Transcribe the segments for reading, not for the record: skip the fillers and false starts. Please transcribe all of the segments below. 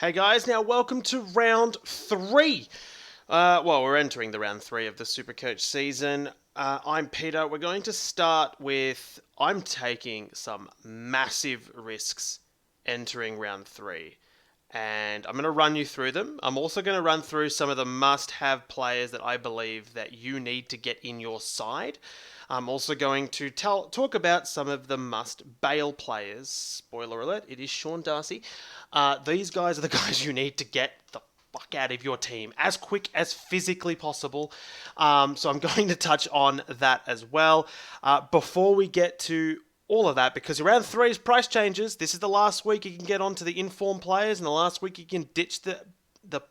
Hey guys, now welcome to round 3. We're entering the round 3 of the SuperCoach season. I'm Peter. We're going to start with I'm taking some massive risks entering round 3. And I'm going to run you through them. I'm also going to run through some of the must-have players that I believe that you need to get in your side. I'm also going to talk about some of the must-bail players. Spoiler alert, it is Sean Darcy. These guys are the guys you need to get the fuck out of your team as quick as physically possible. So I'm going to touch on that as well. Before we get to all of that, because round 3's price changes. This is the last week you can get onto the informed players, and the last week you can ditch the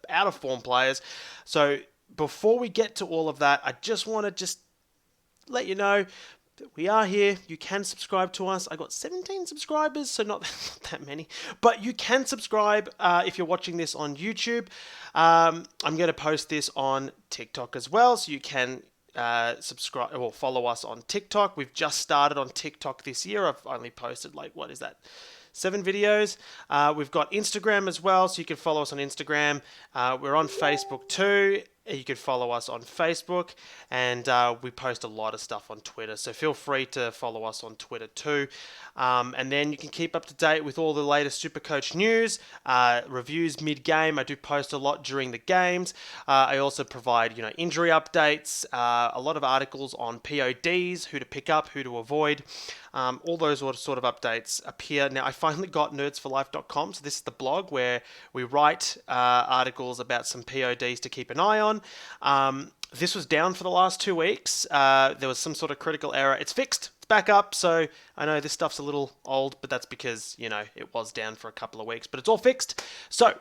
out of form players. So before we get to all of that, I just want to let you know that we are here. You can subscribe to us. I got 17 subscribers, so not that many, but you can subscribe if you're watching this on YouTube. I'm going to post this on TikTok as well, so you can subscribe or follow us on TikTok. We've just started on TikTok this year. I've only posted 7 videos. We've got Instagram as well, so you can follow us on Instagram. We're on Facebook too. You can follow us on Facebook, and we post a lot of stuff on Twitter, so feel free to follow us on Twitter too. And then you can keep up to date with all the latest SuperCoach news, reviews mid-game. I do post a lot during the games. I also provide, injury updates, a lot of articles on PODs, who to pick up, who to avoid. All those sort of updates appear. Now, I finally got nerdsforlife.com, so this is the blog where we write articles about some PODs to keep an eye on. This was down for the last 2 weeks. There was some sort of critical error. It's fixed. It's back up. So I know this stuff's a little old, but that's because, it was down for a couple of weeks. But it's all fixed. So,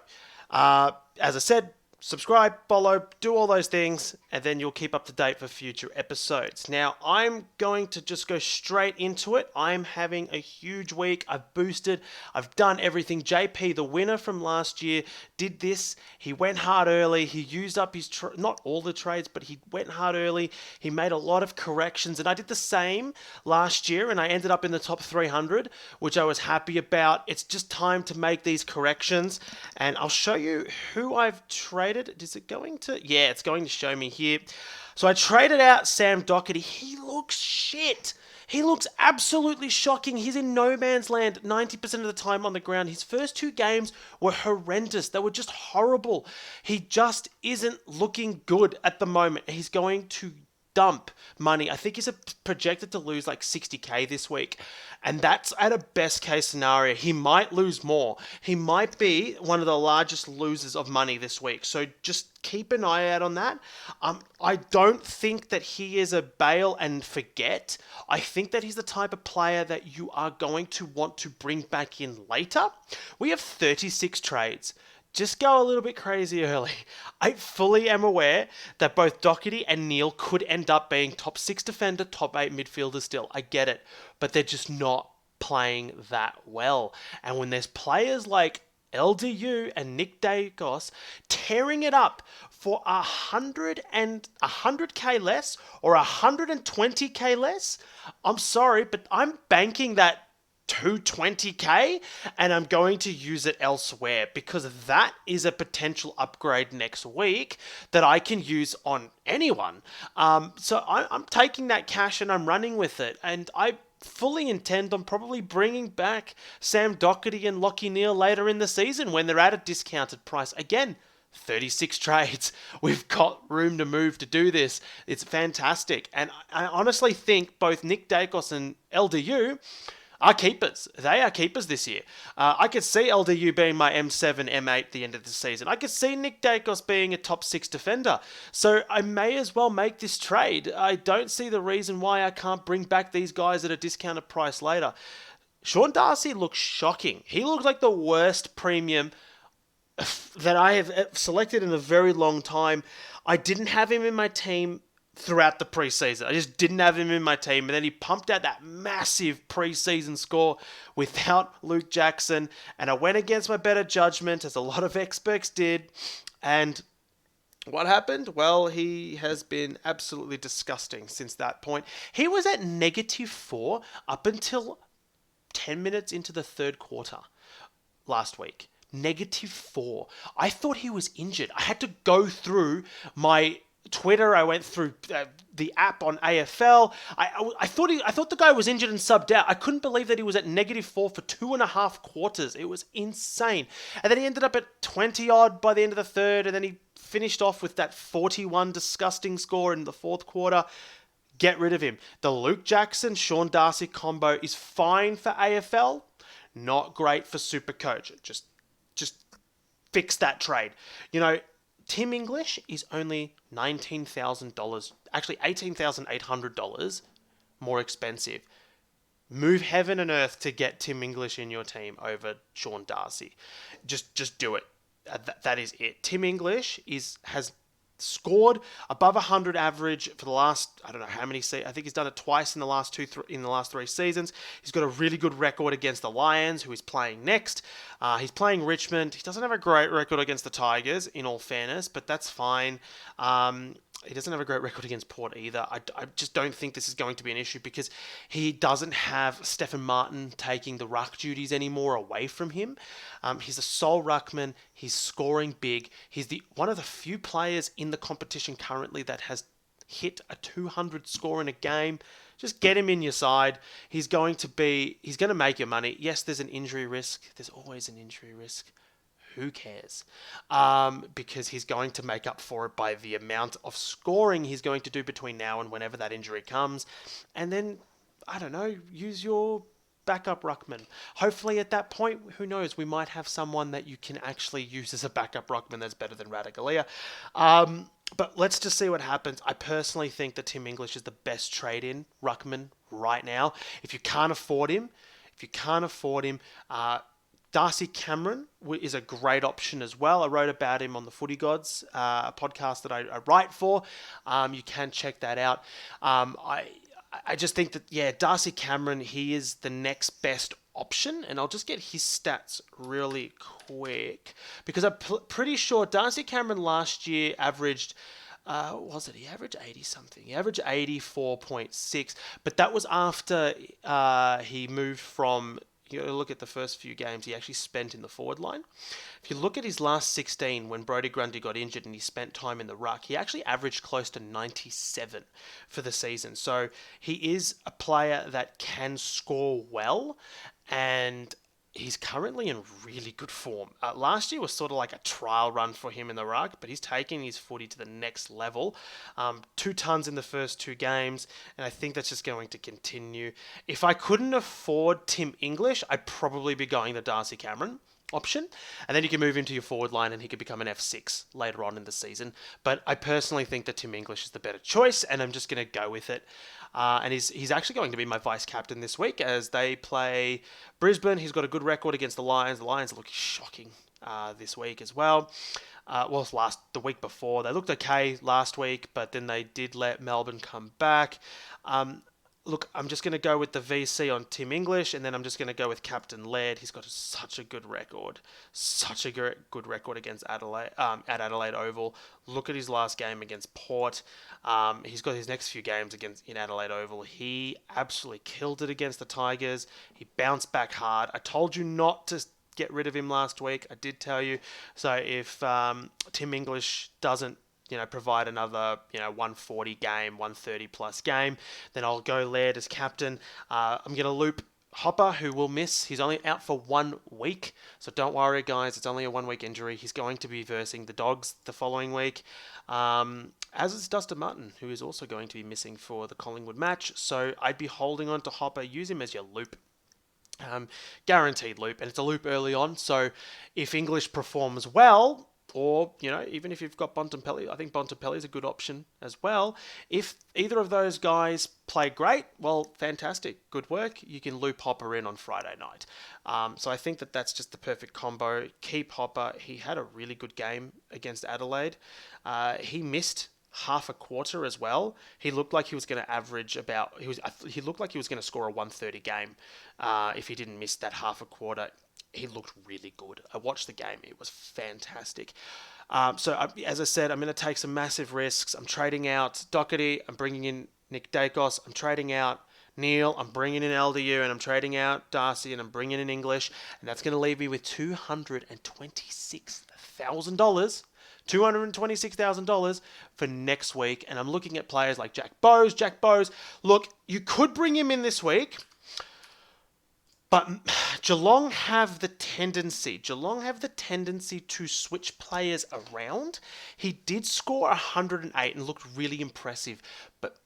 as I said, subscribe, follow, do all those things, and then you'll keep up to date for future episodes. Now, I'm going to just go straight into it. I'm having a huge week. I've boosted. I've done everything. JP, the winner from last year, did this. He went hard early. He used up his, not all the trades, but he went hard early. He made a lot of corrections, and I did the same last year, and I ended up in the top 300, which I was happy about. It's just time to make these corrections, and I'll show you who I've traded. Is it going to? Yeah, it's going to show me here. So I traded out Sam Doherty. He looks shit. He looks absolutely shocking. He's in no man's land 90% of the time on the ground. His first 2 games were horrendous. They were just horrible. He just isn't looking good at the moment. He's going to dump money. I think he's projected to lose like 60k this week, and that's at a best case scenario. He might lose more. He might be one of the largest losers of money this week, so just keep an eye out on that. I don't think that he is a bail and forget. I think that he's the type of player that you are going to want to bring back in later. We have 36 trades. Just go a little bit crazy early. I fully am aware that both Doherty and Neal could end up being top 6 defender, top 8 midfielders still. I get it. But they're just not playing that well. And when there's players like LDU and Nick Dacos tearing it up for 100k less or 120k less, I'm sorry, but I'm banking that 220k, and I'm going to use it elsewhere because that is a potential upgrade next week that I can use on anyone. So I'm taking that cash and I'm running with it, and I fully intend on probably bringing back Sam Doherty and Lachie Neale later in the season when they're at a discounted price. Again, 36 trades. We've got room to move to do this. It's fantastic, and I honestly think both Nick Dacos and LDU are keepers. They are keepers this year. I could see LDU being my M7, M8 at the end of the season. I could see Nick Dacos being a top 6 defender. So I may as well make this trade. I don't see the reason why I can't bring back these guys at a discounted price later. Sean Darcy looks shocking. He looks like the worst premium that I have selected in a very long time. I didn't have him in my team throughout the preseason. I just didn't have him in my team. And then he pumped out that massive preseason score without Luke Jackson. And I went against my better judgment, as a lot of experts did. And what happened? Well, he has been absolutely disgusting since that point. He was at -4 up until 10 minutes into the third quarter last week. -4. I thought he was injured. I had to go through my Twitter. I went through the app on AFL. I thought the guy was injured and subbed out. I couldn't believe that he was at -4 for 2.5 quarters. It was insane. And then he ended up at 20 odd by the end of the third, and then he finished off with that 41 disgusting score in the fourth quarter. Get rid of him. The Luke Jackson, Sean Darcy combo is fine for AFL, not great for SuperCoach. Just fix that trade. Tim English is only $19,000, actually $18,800 more expensive. Move heaven and earth to get Tim English in your team over Sean Darcy. Just do it. That is it. Tim English has scored above 100 average for the last, I don't know how many seasons. I think he's done it twice in the last three seasons. He's got a really good record against the Lions, who he's playing next. He's playing Richmond. He doesn't have a great record against the Tigers, in all fairness, but that's fine. He doesn't have a great record against Port either. I just don't think this is going to be an issue because he doesn't have Stephen Martin taking the ruck duties anymore away from him. He's a sole ruckman. He's scoring big. He's one of the few players in the competition currently that has hit a 200 score in a game. Just get him in your side. He's going to make your money. Yes, there's an injury risk. There's always an injury risk. Who cares? Because he's going to make up for it by the amount of scoring he's going to do between now and whenever that injury comes. And then, I don't know, use your backup ruckman. Hopefully at that point, who knows, we might have someone that you can actually use as a backup ruckman that's better than Ratugolea. But let's just see what happens. I personally think that Tim English is the best trade-in ruckman right now. If you can't afford him, Darcy Cameron is a great option as well. I wrote about him on the Footy Gods, a podcast that I write for. You can check that out. I just think that, Darcy Cameron, he is the next best option. And I'll just get his stats really quick because I'm pretty sure Darcy Cameron last year averaged... he averaged 80 something. He averaged 84.6, but that was after he moved from... You look at the first few games he actually spent in the forward line. If you look at his last 16, when Brodie Grundy got injured and he spent time in the ruck, he actually averaged close to 97 for the season. So he is a player that can score well, and he's currently in really good form. Last year was sort of like a trial run for him in the ruck, but he's taking his footy to the next level. 2 tons in the first 2 games, and I think that's just going to continue. If I couldn't afford Tim English, I'd probably be going the Darcy Cameron option, and then you can move into your forward line and he could become an F6 later on in the season. But I personally think that Tim English is the better choice, and I'm just going to go with it. And he's actually going to be my vice captain this week as they play Brisbane. He's got a good record against the Lions. The Lions are looking shocking this week as well. The week before. They looked okay last week, but then they did let Melbourne come back. Look, I'm just going to go with the VC on Tim English, and then I'm just going to go with Captain Laird. He's got such a good record. Such a good record against Adelaide, at Adelaide Oval. Look at his last game against Port. He's got his next few games in Adelaide Oval. He absolutely killed it against the Tigers. He bounced back hard. I told you not to get rid of him last week. I did tell you. So if Tim English doesn't provide another, 140 game, 130 plus game, then I'll go Laird as captain. I'm going to loop Hopper, who will miss. He's only out for 1 week, so don't worry, guys. It's only a 1-week injury. He's going to be versing the Dogs the following week, as is Dustin Martin, who is also going to be missing for the Collingwood match. So I'd be holding on to Hopper. Use him as your loop. Guaranteed loop, and it's a loop early on. So if English performs well, or, even if you've got Bontempelli, I think Bontempelli is a good option as well. If either of those guys play great, well, fantastic. Good work. You can loop Hopper in on Friday night. So I think that's just the perfect combo. Keep Hopper. He had a really good game against Adelaide. He missed half a quarter as well. He looked like he was going to average he looked like he was going to score a 130 game if he didn't miss that half a quarter. He looked really good. I watched the game. It was fantastic. As I said, I'm going to take some massive risks. I'm trading out Doherty. I'm bringing in Nick Dacos. I'm trading out Neil, I'm bringing in LDU and I'm trading out Darcy and I'm bringing in English, and that's going to leave me with $226,000. $226,000 for next week, and I'm looking at players like Jack Bowes. Jack Bowes, look, you could bring him in this week, but Geelong have the tendency to switch players around. He did score 108 and looked really impressive, but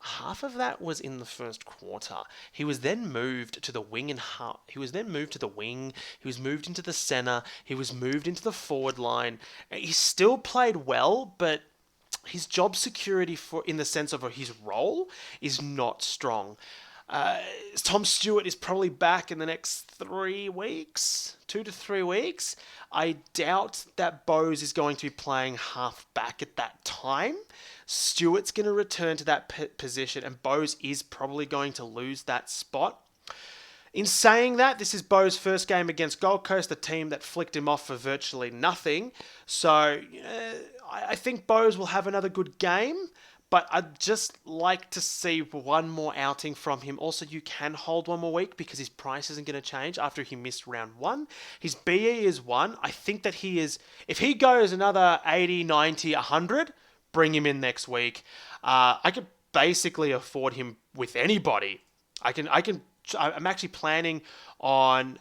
half of that was in the first quarter. He was then moved to the wing and half. He was then moved to the wing. He was moved into the center. He was moved into the forward line. He still played well, but his job security for in the sense of his role is not strong. Tom Stewart is probably back in the next 3 weeks, 2 to 3 weeks. I doubt that Bowes is going to be playing half back at that time. Stewart's going to return to that position, and Bowes is probably going to lose that spot. In saying that, this is Bowes' first game against Gold Coast, the team that flicked him off for virtually nothing. So I think Bowes will have another good game, but I'd just like to see one more outing from him. Also, you can hold one more week because his price isn't going to change after he missed round 1. His BE is 1. I think that he is, if he goes another 80, 90, 100, bring him in next week. I could basically afford him with anybody. I'm actually planning on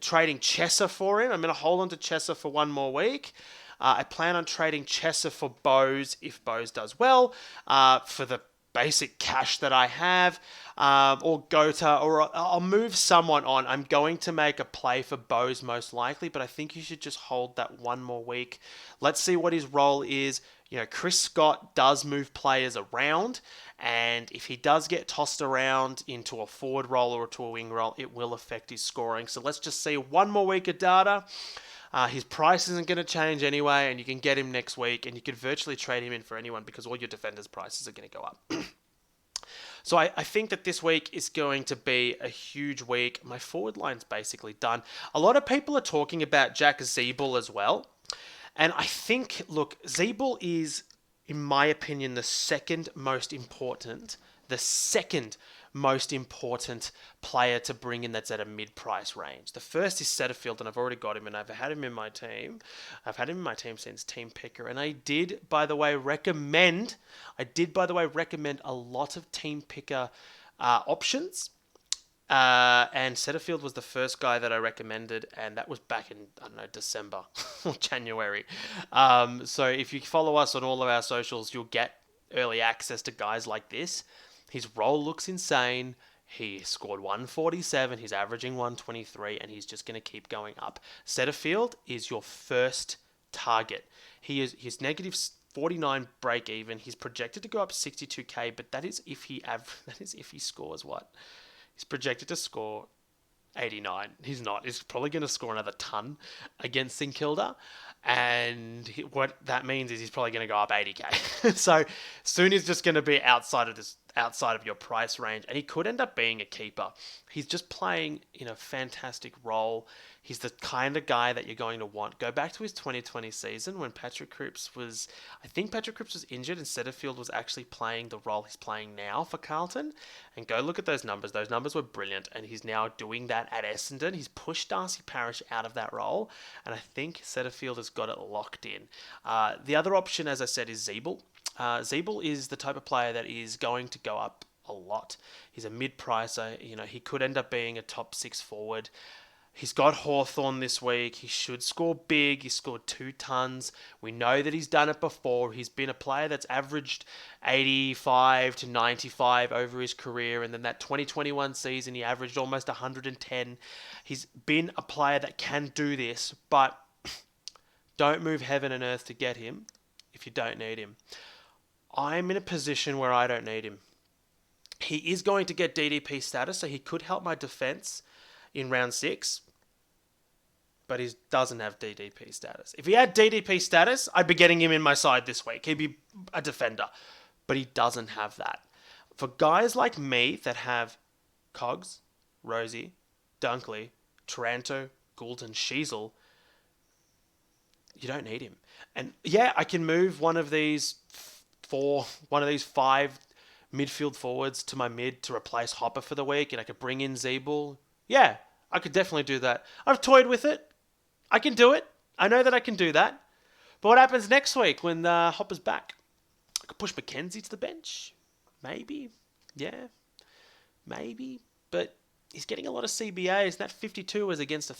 trading Chesser for him. I'm going to hold on to Chesser for one more week. I plan on trading Chesser for Bowes if Bowes does well, for the basic cash that I have, or Gota, or I'll move someone on. I'm going to make a play for Bowes most likely, but I think you should just hold that one more week. Let's see what his role is. Chris Scott does move players around, and if he does get tossed around into a forward role or to a wing role, it will affect his scoring. So let's just see one more week of data. His price isn't going to change anyway, and you can get him next week, and you can virtually trade him in for anyone because all your defenders' prices are going to go up. So I think that this week is going to be a huge week. My forward line's basically done. A lot of people are talking about Jack Zeeble as well. And I think, look, Zeeble is, in my opinion, the second most important player to bring in that's at a mid-price range. The first is Setterfield, and I've already got him, and I've had him in my team. I've had him in my team since Team Picker, and I did, by the way, recommend a lot of Team Picker options. And Setterfield was the first guy that I recommended, and that was back in, December or January. So if you follow us on all of our socials, you'll get early access to guys like this. His role looks insane. He scored 147, he's averaging 123, and he's just going to keep going up. Setterfield is your first target. He's negative 49 break even. He's projected to go up 62k, but that is if he scores what? He's projected to score 89. He's not. He's probably going to score another ton against St Kilda. And what that means is he's probably going to go up 80k. So soon he's just going to be outside of your price range, and he could end up being a keeper. He's just playing in a fantastic role. He's the kind of guy that you're going to want. Go back to his 2020 season when Patrick Cripps was injured and Setterfield was actually playing the role he's playing now for Carlton. And go look at those numbers. Those numbers were brilliant, and he's now doing that at Essendon. He's pushed Darcy Parish out of that role, and I think Setterfield has got it locked in. The other option, as I said, is Zeeble. Zeeble is the type of player that is going to go up a lot. He's a mid-pricer. He could end up being a top 6 forward. He's got Hawthorn this week. He should score big. He scored 2 tons. We know that he's done it before. He's been a player that's averaged 85 to 95 over his career. And then that 2021 season, he averaged almost 110. He's been a player that can do this, but don't move heaven and earth to get him if you don't need him. I'm in a position where I don't need him. He is going to get DDP status, so he could help my defense in round 6, but he doesn't have DDP status. If he had DDP status, I'd be getting him in my side this week. He'd be a defender, but he doesn't have that. For guys like me that have Cogs, Rosie, Dunkley, Taranto, Gould, and Sheasel, you don't need him. And yeah, I can move one of these 5 midfield forwards to my mid to replace Hopper for the week, and I could bring in Zeeble. Yeah, I could definitely do that. I've toyed with it. I can do it. I know that I can do that. But what happens next week when Hopper's back? I could push McKenzie to the bench. Maybe. Yeah. Maybe. But he's getting a lot of CBAs. That 52 was against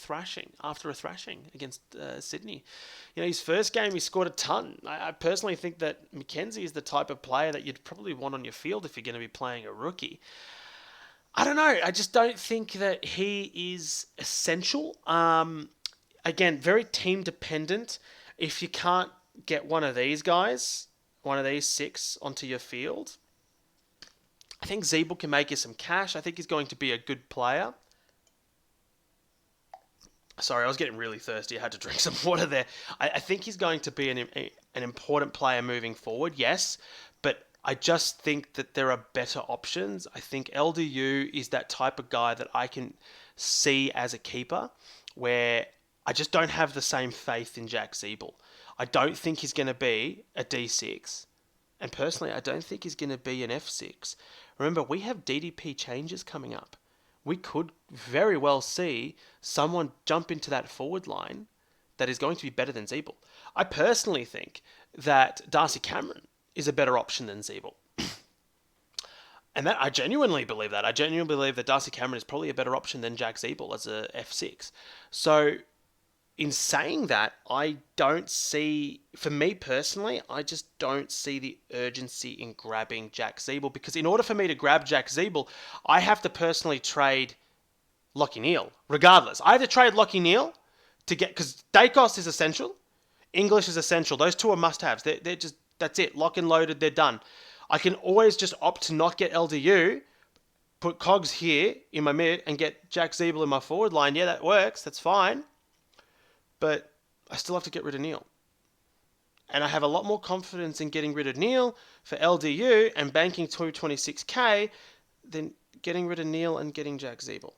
after a thrashing against Sydney. His first game, he scored a ton. I personally think that McKenzie is the type of player that you'd probably want on your field if you're going to be playing a rookie. I don't know. I just don't think that he is essential. Again, very team dependent. If you can't get one of these guys, one of these 6 onto your field, I think Zeeble can make you some cash. I think he's going to be a good player. Sorry, I was getting really thirsty. I had to drink some water there. I think he's going to be an important player moving forward, yes. But I just think that there are better options. I think LDU is that type of guy that I can see as a keeper, where I just don't have the same faith in Jack Zeeble. I don't think he's going to be a D6. And personally, I don't think he's going to be an F6. Remember, we have DDP changes coming up. We could very well see someone jump into that forward line that is going to be better than Zeeble. I personally think that Darcy Cameron is a better option than Zeeble. And that I genuinely believe that. I genuinely believe that Darcy Cameron is probably a better option than Jack Zeeble as a F6. So in saying that, I don't see, for me personally, I just don't see the urgency in grabbing Jack Zeeble, because in order for me to grab Jack Zeeble, I have to personally trade Lachie Neale. Regardless, I have to trade Lachie Neale to get, because Dacos is essential, English is essential. Those two are must-haves. They're just, that's it, lock and loaded, they're done. I can always just opt to not get LDU, put Cogs here in my mid, and get Jack Zeeble in my forward line. Yeah, that works. That's fine. But I still have to get rid of Neale. And I have a lot more confidence in getting rid of Neale for LDU and banking 226k than getting rid of Neale and getting Jack Zeeble.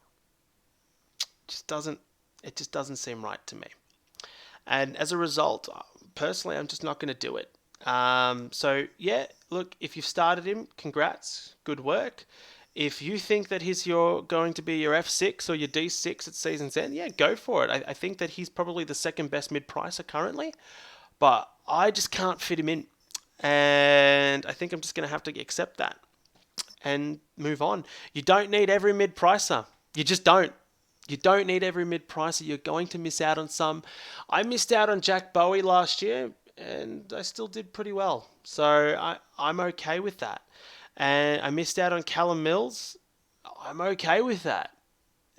It just doesn't seem right to me. And as a result, personally, I'm just not going to do it. So yeah, look, if you've started him, congrats, good work. If you think that he's going to be your F6 or your D6 at season's end, yeah, go for it. I think that he's probably the second best mid-pricer currently, but I just can't fit him in. And I think I'm just going to have to accept that and move on. You don't need every mid-pricer. You just don't. You don't need every mid-pricer. You're going to miss out on some. I missed out on Jack Bowie last year, and I still did pretty well. So I'm okay with that. And I missed out on Callum Mills. I'm okay with that.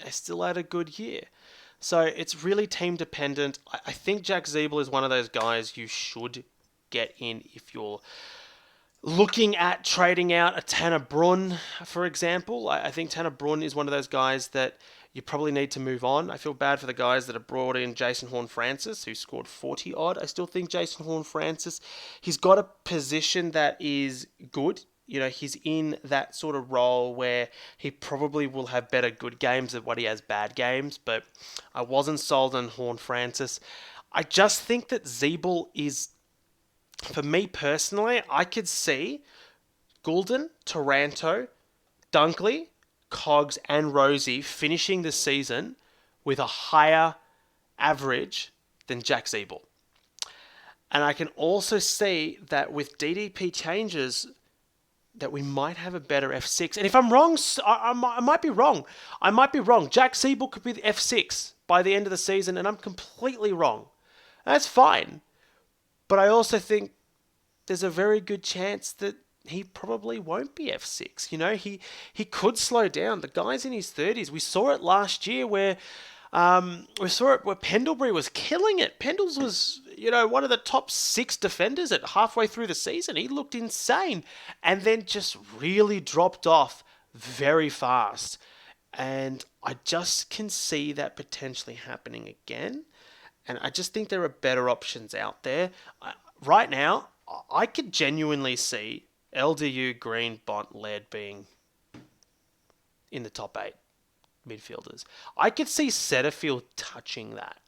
I still had a good year. So it's really team dependent. I think Jack Zeeble is one of those guys you should get in if you're looking at trading out a Tanner Brunn, for example. I think Tanner Brunn is one of those guys that you probably need to move on. I feel bad for the guys that have brought in Jason Horne-Francis, who scored 40-odd. I still think Jason Horne-Francis, he's got a position that is good. He's in that sort of role where he probably will have better good games than what he has bad games, but I wasn't sold on Horne-Francis. I just think that Zeeble is, for me personally, I could see Goulden, Taranto, Dunkley, Cogs, and Rosie finishing the season with a higher average than Jack Zeeble. And I can also see that with DDP changes, that we might have a better F6. And if I'm wrong, I might be wrong. I might be wrong. Jack Zeeble could be the F6 by the end of the season, and I'm completely wrong. That's fine. But I also think there's a very good chance that he probably won't be F6. He could slow down. The guy's in his 30s. We saw it last year where Pendlebury was killing it. Pendles was, one of the top 6 defenders at halfway through the season. He looked insane and then just really dropped off very fast. And I just can see that potentially happening again. And I just think there are better options out there. Right now, I could genuinely see LDU, Green, Bont, Laird being in the top 8 midfielders. I could see Setterfield touching that.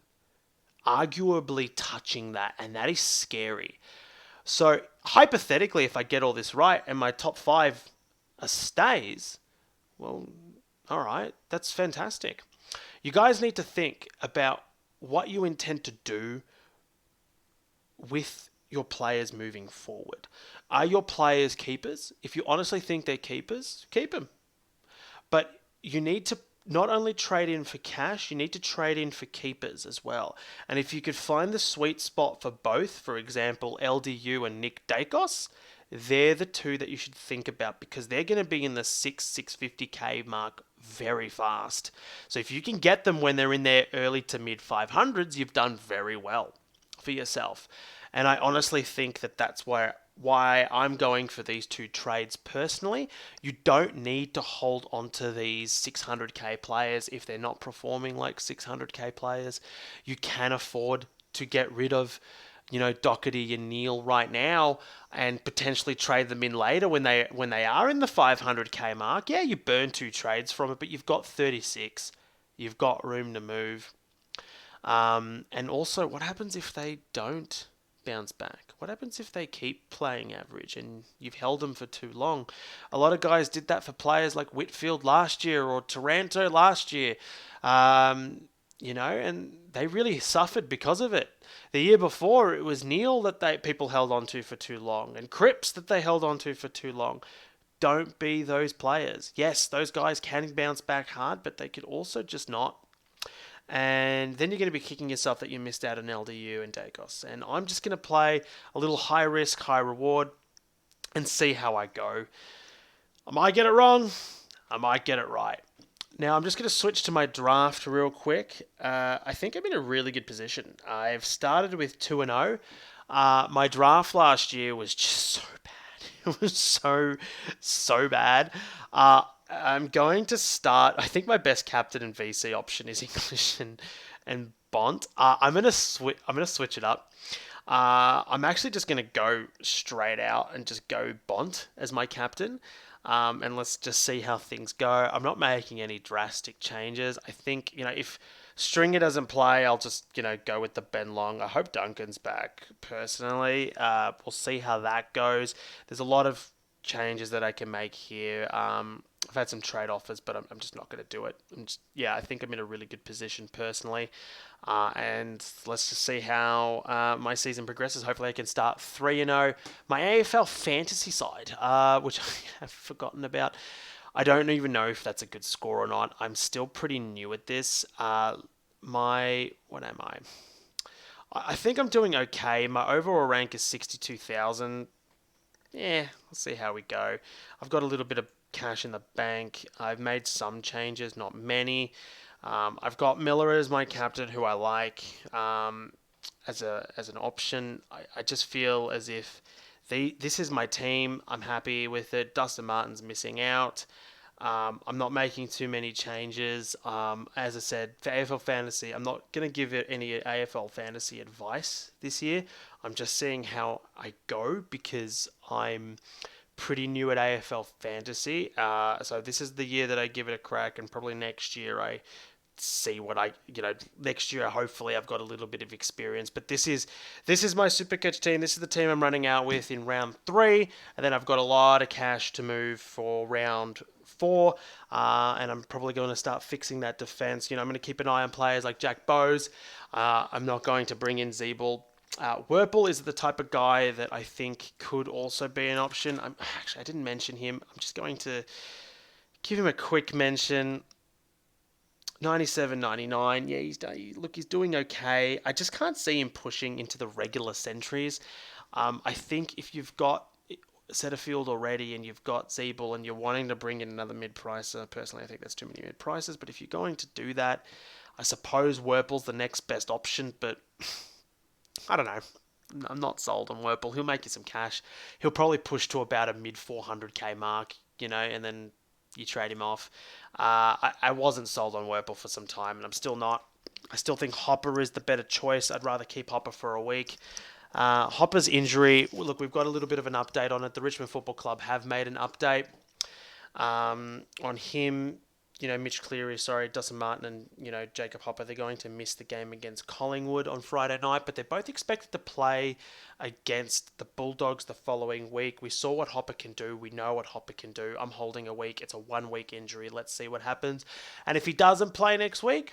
Arguably touching that. And that is scary. So, hypothetically, if I get all this right and my top 5 stays, well, all right, that's fantastic. You guys need to think about what you intend to do with your players moving forward. Are your players keepers? If you honestly think they're keepers, keep them. But you need to not only trade in for cash, you need to trade in for keepers as well. And if you could find the sweet spot for both, for example, LDU and Nick Dacos, they're the two that you should think about because they're going to be in the 650k mark very fast. So if you can get them when they're in their early to mid 500s, you've done very well for yourself. And I honestly think that that's why I'm going for these two trades personally. You don't need to hold on to these 600k players if they're not performing like 600k players. You can afford to get rid of, Doherty and Neal right now and potentially trade them in later when they are in the 500k mark. Yeah, you burn two trades from it, but you've got 36. You've got room to move. And also, what happens if they don't bounce back? What happens if they keep playing average and you've held them for too long? A lot of guys did that for players like Whitfield last year or Taranto last year, and they really suffered because of it. The year before, it was Neal that people held on to for too long and Cripps that they held on to for too long. Don't be those players. Yes, those guys can bounce back hard, but they could also just not. And then you're going to be kicking yourself that you missed out on LDU and Dacos. And I'm just going to play a little high risk, high reward and see how I go. I might get it wrong. I might get it right. Now, I'm just going to switch to my draft real quick. I think I'm in a really good position. I've started with 2-0. My draft last year was just so bad. It was so bad. I'm going to start. I think my best captain and VC option is English and Bont. I'm gonna switch it up. I'm actually just gonna go straight out and just go Bont as my captain. And let's just see how things go. I'm not making any drastic changes. I think if Stringer doesn't play, I'll just go with the Ben Long. I hope Duncan's back. Personally, we'll see how that goes. There's a lot of changes that I can make here. I've had some trade offers, but I'm just not going to do it. I think I'm in a really good position personally. And let's just see how my season progresses. Hopefully I can start 3-0. My AFL fantasy side, which I have forgotten about. I don't even know if that's a good score or not. I'm still pretty new at this. What am I? I think I'm doing okay. My overall rank is 62,000. Yeah, let's see how we go. I've got a little bit of cash in the bank. I've made some changes, not many. I've got Miller as my captain, who I like as an option. I just feel as if this is my team. I'm happy with it. Dustin Martin's missing out. I'm not making too many changes. As I said, for AFL Fantasy, I'm not going to give it any AFL Fantasy advice this year. I'm just seeing how I go because I'm pretty new at AFL Fantasy. So this is the year that I give it a crack, and probably next year I see what next year hopefully I've got a little bit of experience. But this is my SuperCoach team. This is the team I'm running out with in round 3, and then I've got a lot of cash to move for round 4, and I'm probably going to start fixing that defense. I'm going to keep an eye on players like Jack Bowes. I'm not going to bring in Zeeble. Werpel is the type of guy that I think could also be an option. I didn't mention him. I'm just going to give him a quick mention. 97, 99. Yeah, he's doing okay. I just can't see him pushing into the regular centuries. I think if you've got Setterfield already and you've got Zeeble and you're wanting to bring in another mid-pricer, personally I think that's too many mid-prices, but if you're going to do that, I suppose Werpel's the next best option, but I don't know. I'm not sold on Werpel. He'll make you some cash. He'll probably push to about a mid 400k mark, and then you trade him off. I wasn't sold on Werpel for some time, and I'm still not. I still think Hopper is the better choice. I'd rather keep Hopper for a week. Hopper's injury, look, we've got a little bit of an update on it. The Richmond Football Club have made an update on him. Mitch Cleary, Dustin Martin and, Jacob Hopper, they're going to miss the game against Collingwood on Friday night, but they're both expected to play against the Bulldogs the following week. We saw what Hopper can do. We know what Hopper can do. I'm holding a week. It's a 1 week injury. Let's see what happens. And if he doesn't play next week,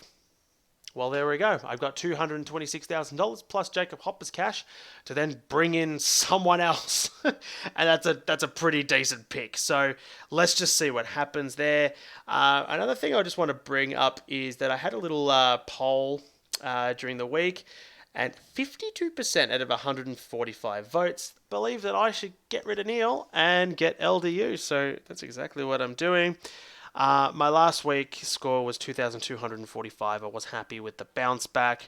well, there we go. I've got $226,000 plus Jacob Hopper's cash to then bring in someone else, and that's a pretty decent pick. So let's just see what happens there. Another thing I just want to bring up is that I had a little poll during the week, and 52% out of 145 votes believe that I should get rid of Neil and get LDU. So that's exactly what I'm doing. My last week score was 2,245. I was happy with the bounce back.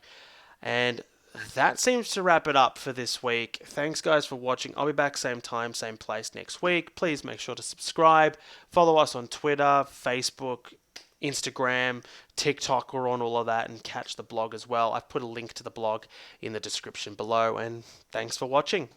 And that seems to wrap it up for this week. Thanks, guys, for watching. I'll be back same time, same place next week. Please make sure to subscribe. Follow us on Twitter, Facebook, Instagram, TikTok. We're on all of that. And catch the blog as well. I've put a link to the blog in the description below. And thanks for watching.